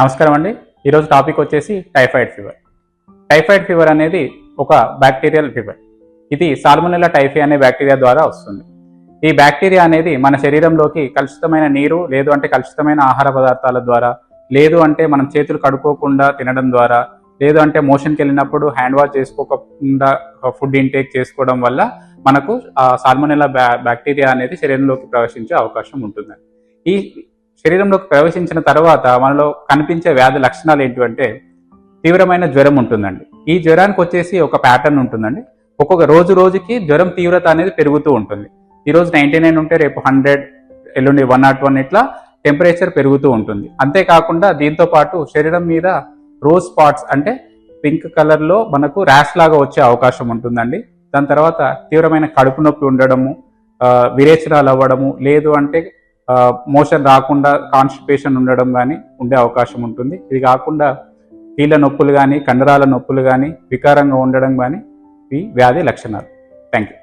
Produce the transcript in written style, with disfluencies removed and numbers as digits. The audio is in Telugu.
నమస్కారం అండి. ఈరోజు టాపిక్ వచ్చేసి టైఫాయిడ్ ఫీవర్. టైఫాయిడ్ ఫీవర్ అనేది ఒక బ్యాక్టీరియల్ ఫీవర్. ఇది సాల్మొనెల్లా టైఫీ అనే బ్యాక్టీరియా ద్వారా వస్తుంది. ఈ బ్యాక్టీరియా అనేది మన శరీరంలోకి కలుషితమైన నీరు, లేదు అంటే కలుషితమైన ఆహార పదార్థాల ద్వారా, లేదు అంటే మనం చేతులు కడుక్కోకుండా తినడం ద్వారా, లేదు అంటే మోషన్కి వెళ్ళినప్పుడు హ్యాండ్ వాష్ చేసుకోకుండా ఫుడ్ ఇంటేక్ చేసుకోవడం వల్ల మనకు సాల్మొనెల్లా బ్యాక్టీరియా అనేది శరీరంలోకి ప్రవేశించే అవకాశం ఉంటుంది. ఈ శరీరంలోకి ప్రవేశించిన తర్వాత మనలో కనిపించే వ్యాధి లక్షణాలు ఏంటంటే తీవ్రమైన జ్వరం ఉంటుందండి. ఈ జ్వరానికి వచ్చేసి ఒక ప్యాటర్న్ ఉంటుందండి. ఒక్కొక్క రోజుకి జ్వరం తీవ్రత అనేది పెరుగుతూ ఉంటుంది. ఈరోజు 99 ఉంటే రేపు 100, ఎల్లుండి 101 ఇట్లా టెంపరేచర్ పెరుగుతూ ఉంటుంది. అంతేకాకుండా దీంతో పాటు శరీరం మీద రోజ్ స్పాట్స్ అంటే పింక్ కలర్లో మనకు ర్యాష్ లాగా వచ్చే అవకాశం ఉంటుందండి. దాని తర్వాత తీవ్రమైన కడుపు నొప్పి ఉండడము, విరేచనాలు అవ్వడము, లేదు అంటే మోషన్ రాకుండా కాన్స్టిపేషన్ ఉండడం కానీ ఉండే అవకాశం ఉంటుంది. ఇది కాకుండా కీళ్ళ నొప్పులు కానీ, కండరాల నొప్పులు కానీ, వికారంగా ఉండడం కానీ ఈ వ్యాధి లక్షణాలు. Thank you.